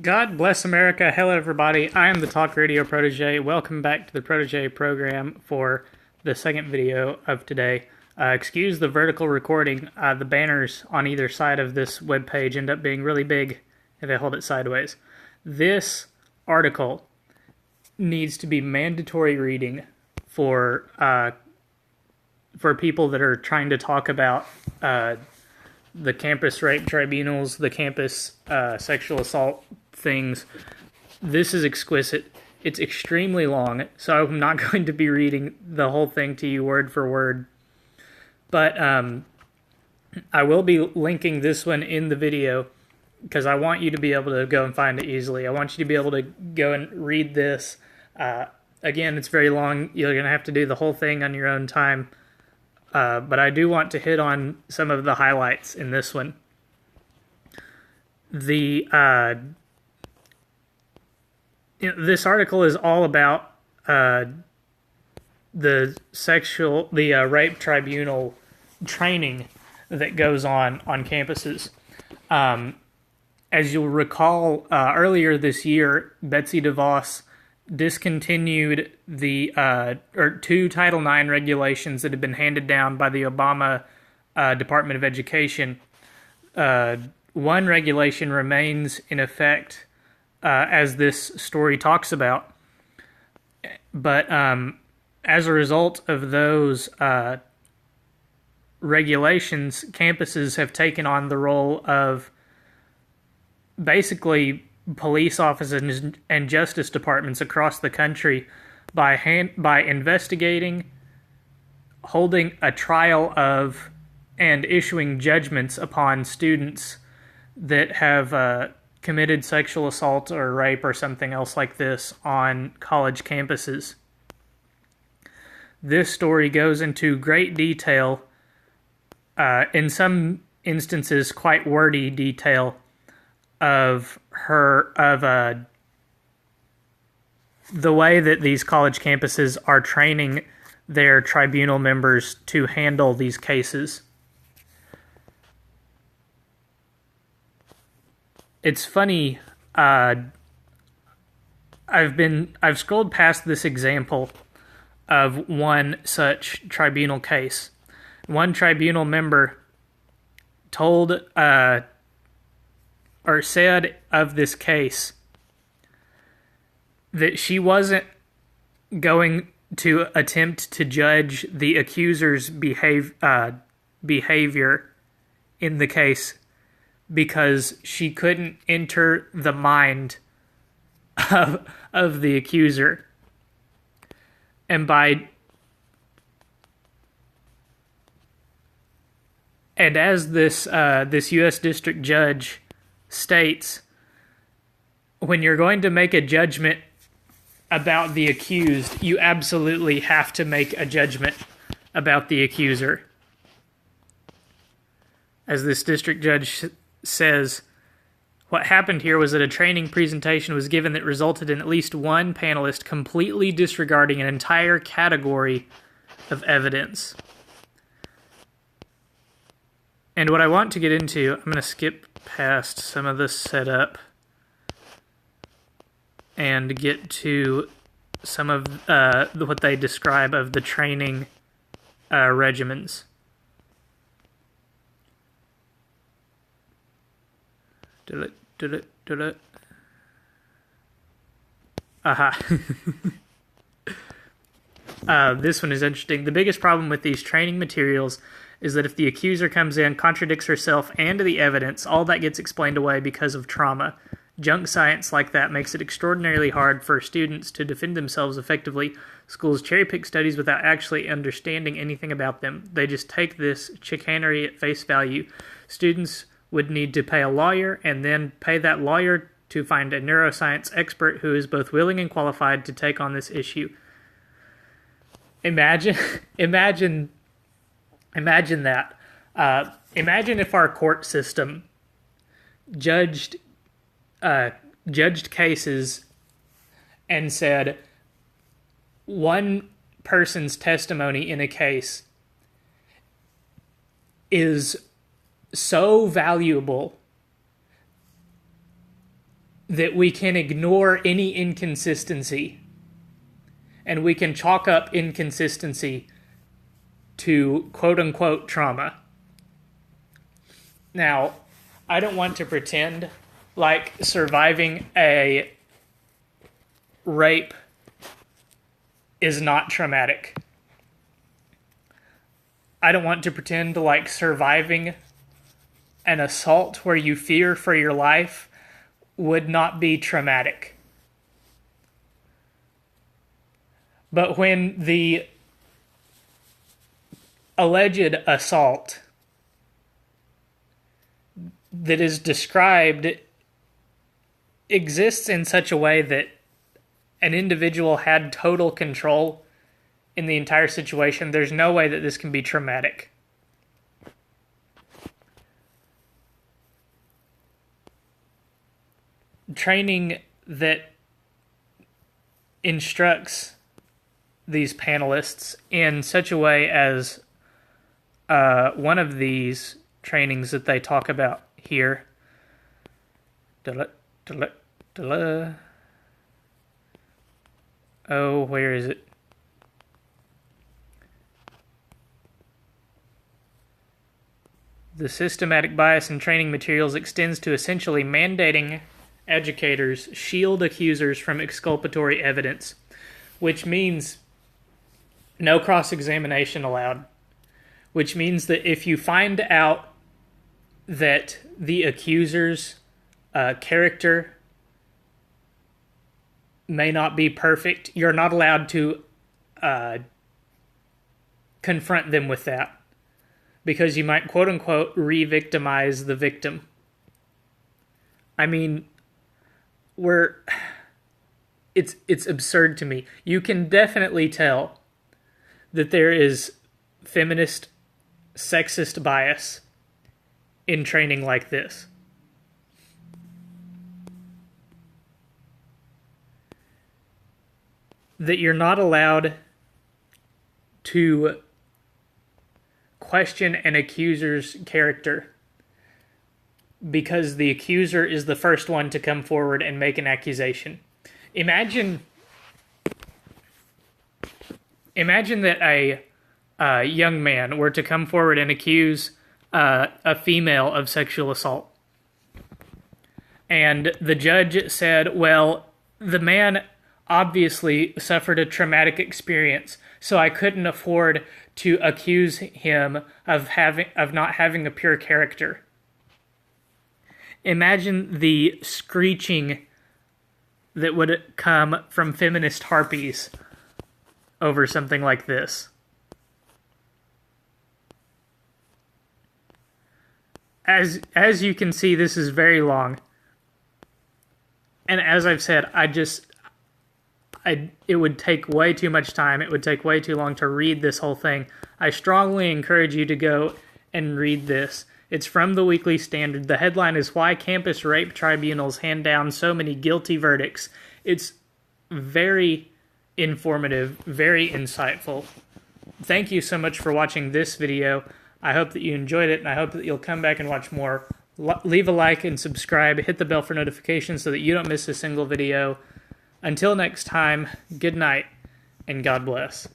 God bless America. Hello, everybody. I am the Talk Radio Protege. Welcome back to the Protege program for the second video of today. Excuse the vertical recording. The banners on either side of this webpage end up being really big if I hold it sideways. This article needs to be mandatory reading for people that are trying to talk about the campus rape tribunals, the campus sexual assault things. This is exquisite. It's extremely long, so I'm not going to be reading the whole thing to you word for word. But I will be linking this one in the video because I want you to be able to go and find it easily. I want you to be able to go and read this. Again, it's very long. You're going to have to do the whole thing on your own time. But I do want to hit on some of the highlights in this one. This article is all about the rape tribunal training that goes on campuses. As you'll recall, earlier this year, Betsy DeVos discontinued the two Title IX regulations that had been handed down by the Obama Department of Education. One regulation remains in effect, as this story talks about, but as a result of those regulations, campuses have taken on the role of basically police officers and justice departments across the country by investigating, holding a trial of, and issuing judgments upon students that have committed sexual assault or rape or something else like this on college campuses. This story goes into great detail, in some instances quite wordy detail, of the way that these college campuses are training their tribunal members to handle these cases. It's funny, I've scrolled past this example of one such tribunal case. One tribunal member told or said of this case that she wasn't going to attempt to judge the accuser's behavior in the case because she couldn't enter the mind of the accuser. And as this U.S. District Judge states, when you're going to make a judgment about the accused, you absolutely have to make a judgment about the accuser. As this district judge says, what happened here was that a training presentation was given that resulted in at least one panelist completely disregarding an entire category of evidence. And what I want to get into, I'm going to skip past some of the setup and get to some of what they describe of the training regimens. Aha. This one is interesting. The biggest problem with these training materials is that if the accuser comes in, contradicts herself and the evidence, all that gets explained away because of trauma. Junk science like that makes it extraordinarily hard for students to defend themselves effectively. Schools cherry-pick studies without actually understanding anything about them. They just take this chicanery at face value. Students would need to pay a lawyer and then pay that lawyer to find a neuroscience expert who is both willing and qualified to take on this issue. Imagine that. Imagine if our court system judged cases and said one person's testimony in a case is so valuable that we can ignore any inconsistency and we can chalk up inconsistency to quote-unquote trauma. Now, I don't want to pretend like surviving a rape is not traumatic. I don't want to pretend like surviving an assault where you fear for your life would not be traumatic. But when the alleged assault that is described exists in such a way that an individual had total control in the entire situation, there's no way that this can be traumatic. Training that instructs these panelists in such a way as one of these trainings that they talk about here. Oh, where is it? The systematic bias in training materials extends to essentially mandating educators shield accusers from exculpatory evidence, which means no cross-examination allowed, which means that if you find out that the accuser's character may not be perfect, you're not allowed to confront them with that, because you might quote-unquote re-victimize the victim. I mean, it's absurd to me. You can definitely tell that there is feminist, sexist bias in training like this. That you're not allowed to question an accuser's character because the accuser is the first one to come forward and make an accusation. Imagine that a young man were to come forward and accuse a female of sexual assault. And the judge said, well, the man obviously suffered a traumatic experience, so I couldn't afford to accuse him of not having a pure character. Imagine the screeching that would come from feminist harpies over something like this. As you can see, this is very long. And as I've said, it would take way too much time. It would take way too long to read this whole thing. I strongly encourage you to go and read this. It's from the Weekly Standard. The headline is Why Campus Rape Tribunals Hand Down So Many Guilty Verdicts. It's very informative, very insightful. Thank you so much for watching this video. I hope that you enjoyed it, and I hope that you'll come back and watch more. Leave a like and subscribe. Hit the bell for notifications so that you don't miss a single video. Until next time, good night, and God bless.